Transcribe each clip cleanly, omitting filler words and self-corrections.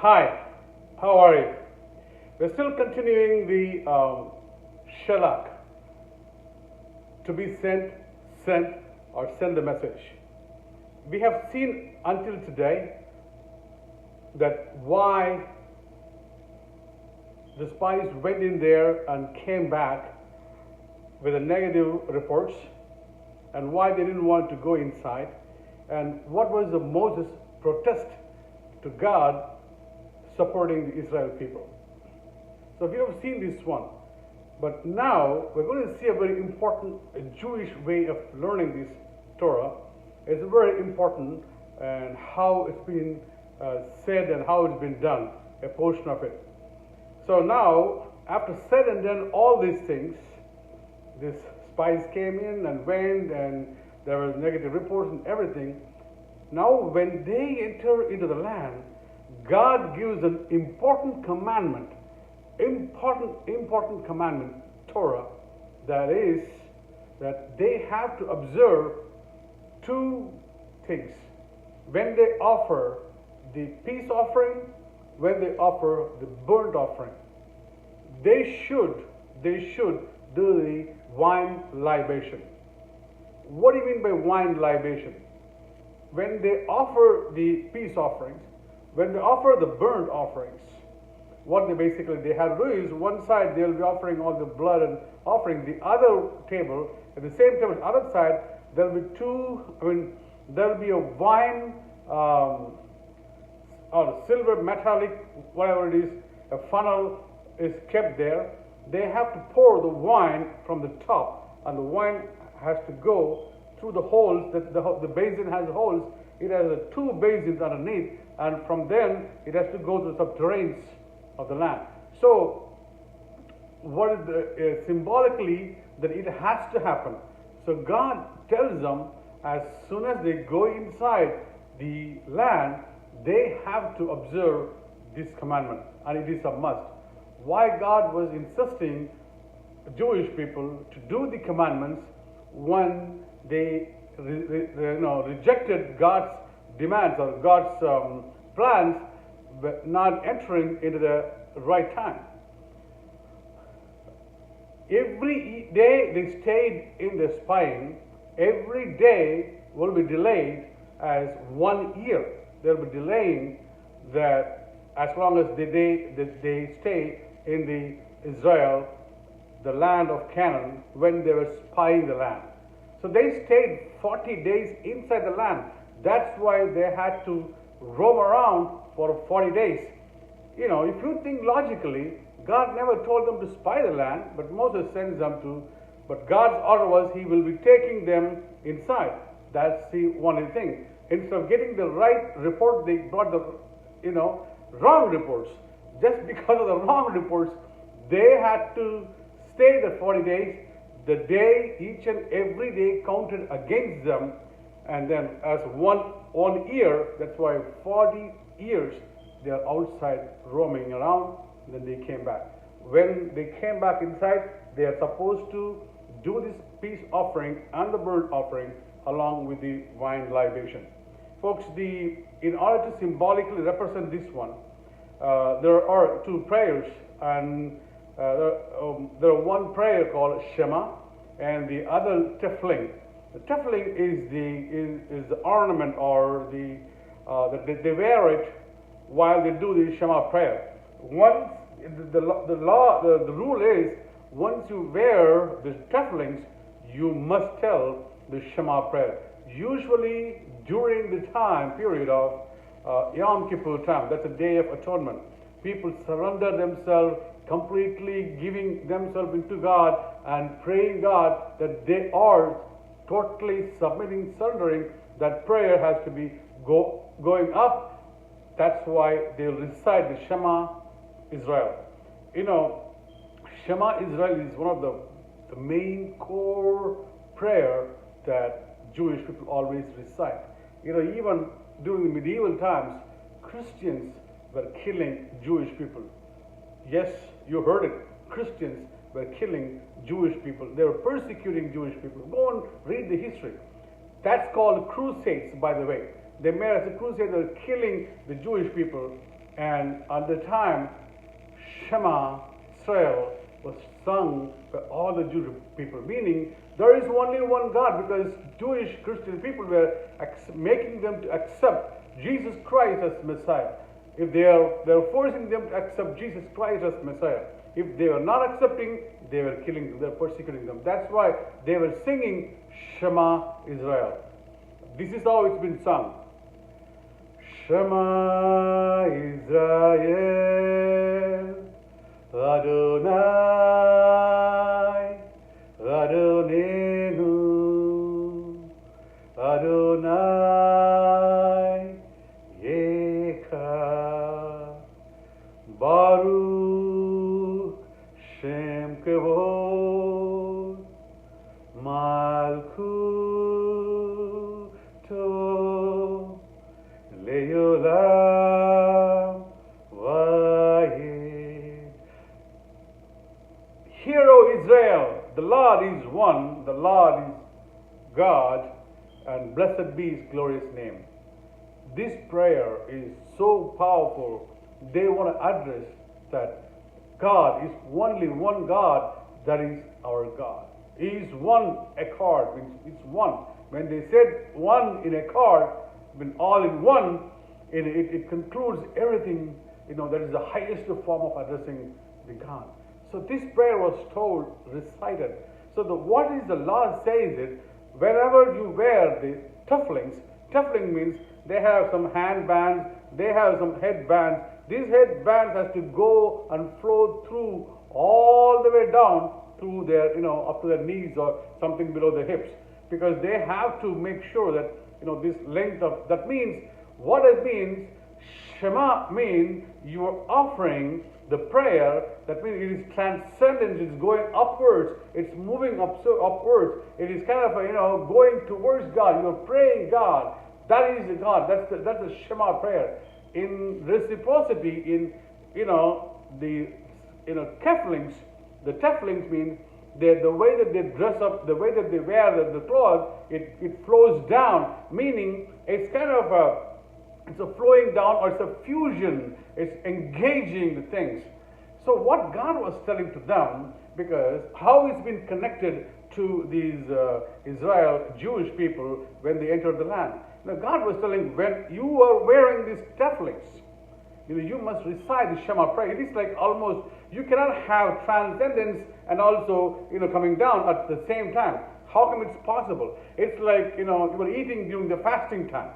Hi, how are you? We're still continuing the Shelac to be sent, or send the message. We have seen until today that why the spies went in there and came back with a negative reports, and why they didn't want to go inside, and what was the Moses protest to God supporting the Israel people. So we have seen this one, but now we're going to see a very important Jewish way of learning this Torah. It's very important, and how it's been said and how it's been done, a portion of it. So now, after said and done all these things, these spies came in and went, and there was negative reports and everything. Now, when they enter into the land, God gives an important commandment, important commandment, Torah, that is, that they have to observe two things. When they offer the peace offering, when they offer the burnt offering, they should do the wine libation. What do you mean by wine libation? When they offer the peace offerings, when they offer the burnt offerings, what they have to do is, one side they'll be offering all the blood and offering, the other table, at the same table, the other side, there'll be there'll be a wine or silver metallic, whatever it is, a funnel is kept there. They have to pour the wine from the top, and the wine has to go through the holes. The basin has holes. It has two basins underneath, and from then it has to go to the subterraneans of the land. So, what is symbolically that it has to happen. So God tells them, as soon as they go inside the land, they have to observe this commandment, and it is a must. Why God was insisting Jewish people to do the commandments when they rejected God's demands or God's plans, but not entering into the right time. Every day they stayed in the spying, every day will be delayed as 1 year. They'll be delaying that as long as they stay in the Israel, the land of Canaan, when they were spying the land. So they stayed 40 days inside the land. That's why they had to roam around for 40 days. You know, if you think logically, God never told them to spy the land, but Moses sends them to. But God's order was He will be taking them inside. That's the only thing. Instead of getting the right report, they brought the wrong reports. Just because of the wrong reports, they had to stay the 40 days. The day, each and every day counted against them, and then as one year, that's why 40 years they are outside roaming around. Then they came back. When they came back inside, they are supposed to do this peace offering and the burnt offering along with the wine libation. Folks, in order to symbolically represent this one, there are two prayers, and there are one prayer called Shema, and the other Tefilling. The Tefilling is the ornament, or they wear it while they do the Shema prayer. Once the rule is, once you wear the Tefillings, you must tell the Shema prayer. Usually during the time period of Yom Kippur time, that's a day of atonement. People surrender themselves, completely giving themselves into God and praying God that they are totally submitting, surrendering. That prayer has to be going up. That's why they recite the Shema Israel. Shema Israel is one of the main core prayer that Jewish people always recite. Even during the medieval times, Christians were killing Jewish people. Yes, you heard it. Christians were killing Jewish people. They were persecuting Jewish people. Go and read the history. That's called crusades, by the way. They made as a crusade, they were killing the Jewish people, And at the time, Shema Israel was sung by all the Jewish people, meaning there is only one God, because Jewish Christian people were making them to accept Jesus Christ as Messiah. If they're forcing them to accept Jesus Christ as Messiah. If they were not accepting, they were killing them, they were persecuting them. That's why they were singing Shema Israel. This is how it's been sung. Shema Israel, Adonai, Adonenu, Adonai, Yeka, Baruch, Shem Kevod, Malkuto, Leolam, Vayed. Hear, O Israel, the Lord is one, the Lord is God, and blessed be His glorious name. This prayer is so powerful. They want to address that God is only one God, that is our God. He is one accord, means it's one. When they said one in accord, when all in one, it concludes everything, that is the highest form of addressing the God. So this prayer was told, recited. So what is the Lord says it, whenever you wear the tufflings means they have some handbands, they have some headbands. These headbands has to go and flow through all the way down through their, up to their knees or something below the hips, because they have to make sure that, this length of, that means, what it means, Shema means you are offering the prayer, that means it is transcendent, it's going upwards, it's moving upwards, it is kind of, going towards God, you're praying God, that is the God, that's the Shema prayer. In reciprocity, in, the, tefillings, the tefillings mean the way that they dress up, the way that they wear the clothes, it flows down, meaning it's kind of it's a flowing down, or it's a fusion, it's engaging the things. So what God was telling to them, because how it's been connected to these Israel Jewish people when they entered the land. Now God was telling, when you are wearing these tefillings, you must recite the Shema prayer. It is like almost, you cannot have transcendence and also, coming down at the same time. How come it's possible? It's like, you were eating during the fasting time.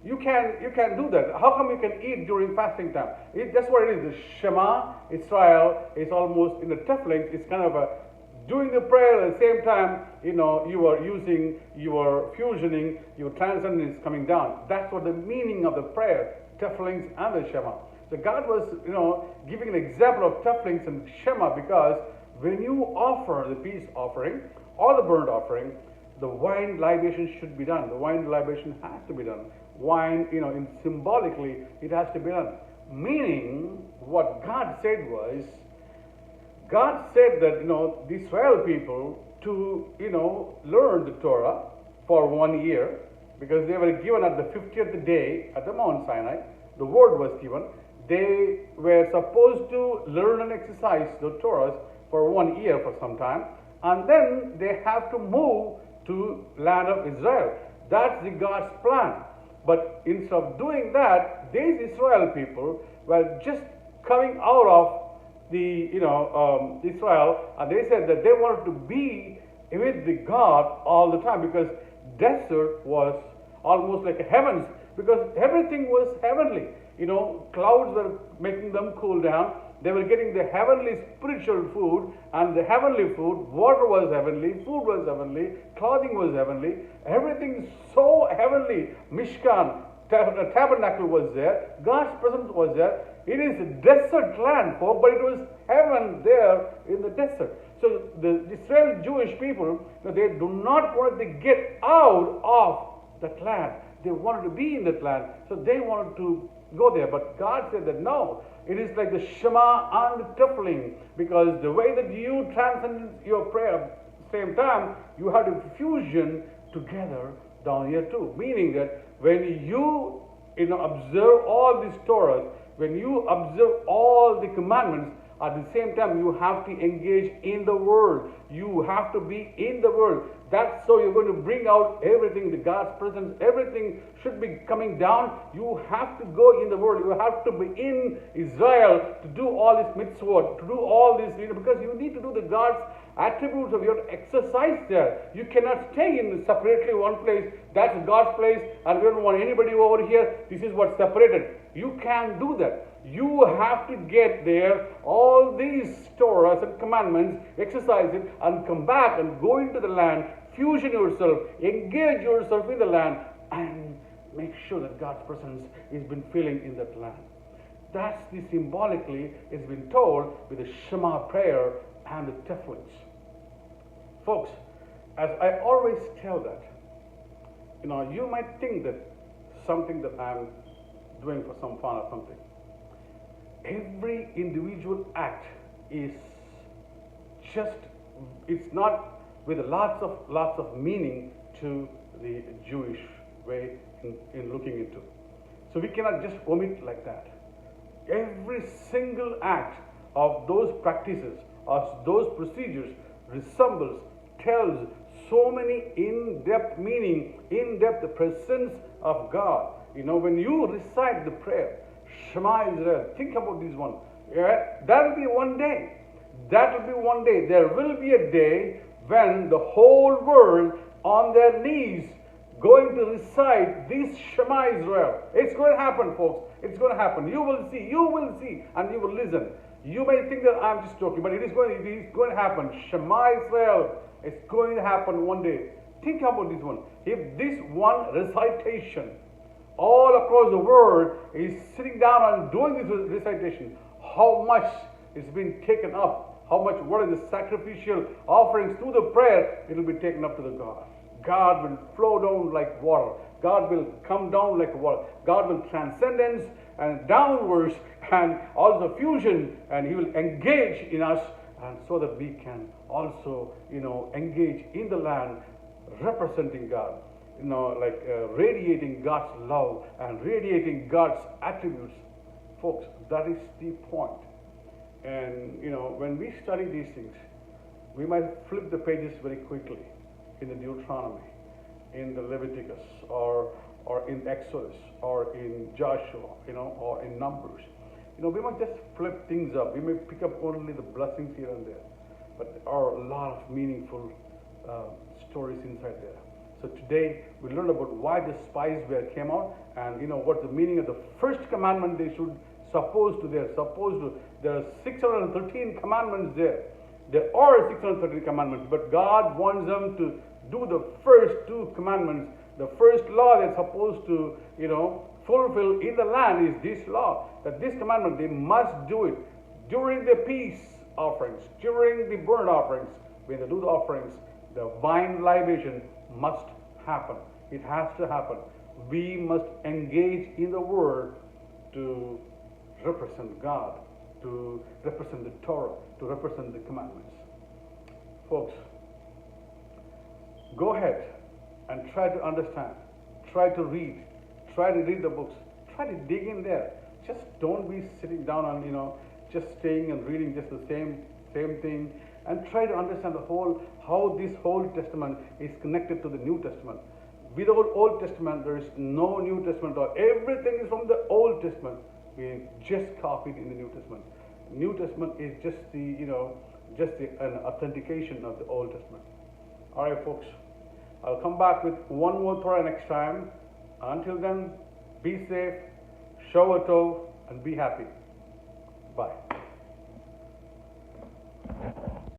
You can do that. How come you can eat during fasting time? That's what it is. The Shema Israel is almost in the tefillings. It's kind of doing the prayer at the same time. You are using, you are fusioning, your transcendence is coming down. That's what the meaning of the prayer, tefillings and the Shema. So God was, giving an example of tefillings and Shema, because when you offer the peace offering or the burnt offering, the wine libation should be done. The wine libation has to be done. Wine, symbolically, it has to be done. Meaning, what God said was, God said that, the Israel people to, learn the Torah for 1 year, because they were given at the 50th day at the Mount Sinai. The word was given. They were supposed to learn and exercise the Torahs for 1 year for some time, and then they have to move to land of Israel. That's the God's plan. But instead of doing that, these Israel people were just coming out of the, Israel, and they said that they wanted to be with the God all the time, because desert was almost like heavens, because everything was heavenly. Clouds were making them cool down. They were getting the heavenly spiritual food, and the heavenly food, water was heavenly, food was heavenly, clothing was heavenly, everything so heavenly. Mishkan, tabernacle was there, God's presence was there. It is a desert land, folk, but it was heaven there in the desert. So the Israel Jewish people, they do not want to get out of that land. They wanted to be in that land, so they wanted to go there. But God said that no, it is like the Shema and the tefilling, because the way that you transcend your prayer at the same time, you have to fusion together down here too. Meaning that when you observe all these Torahs, when you observe all the commandments, at the same time you have to engage in the Word. You have to be in the Word. That's so you're going to bring out everything, the God's presence, everything should be coming down. You have to go in the Word. You have to be in Israel to do all this mitzvot, to do all this, because you need to do the God's attributes of your exercise there. You cannot stay in separately one place. That's God's place, and we don't want anybody over here. This is what's separated. You can't do that. You have to get there, all these Torahs and commandments, exercise it, and come back and go into the land, fusion yourself, engage yourself in the land, and make sure that God's presence has been filling in that land. That's the symbolically is been told with the Shema prayer and the tefillins. Folks, as I always tell that, you might think that something that I'm doing for some fun or something. Every individual act is just, it's not with lots of meaning to the Jewish way in looking into. So we cannot just omit like that. Every single act of those practices, of those procedures resembles, tells so many in-depth meaning, in-depth presence of God. When you recite the prayer, Shema Israel, think about this one. That will be one day. That will be one day. There will be a day when the whole world on their knees going to recite this Shema Israel. It's going to happen, folks. It's going to happen. You will see, and you will listen. You may think that I'm just joking, but it is going to happen. Shema Israel. It's going to happen one day. Think about this one. If this one recitation all across the world is sitting down and doing this recitation, how much is being taken up, how much, what is the sacrificial offerings through the prayer, it will be taken up to the God. God will flow down like water. God will come down like water. God will transcendence and downwards and also fusion, and He will engage in us, and so that we can also, engage in the land representing God. Radiating God's love and radiating God's attributes. Folks, that is the point. And, when we study these things, we might flip the pages very quickly in the Deuteronomy, in the Leviticus, or in Exodus, or in Joshua, or in Numbers. We might just flip things up. We may pick up only the blessings here and there. But there are a lot of meaningful stories inside there. So today we learned about why the spies came out, and what the meaning of the first commandment they should supposed to. There are 613 commandments there. There are 613 commandments, but God wants them to do the first two commandments. The first law they're supposed to, fulfill in the land is this law, that this commandment, they must do it during the peace offerings, during the burnt offerings. When they do the offerings, the wine libation must happen. It has to happen. We must engage in the Word to represent God, to represent the Torah, to represent the commandments. Folks, go ahead and try to understand, try to read the books, try to dig in there. Just don't be sitting down and just staying and reading just the same thing, and try to understand how this whole Testament is connected to the New Testament. Without Old Testament, there is no New Testament, or everything is from the Old Testament. We just copied in the New Testament. New Testament is just an authentication of the Old Testament. All right, folks. I'll come back with one more Torah next time. Until then, be safe, Shavua Tov, and be happy. Bye.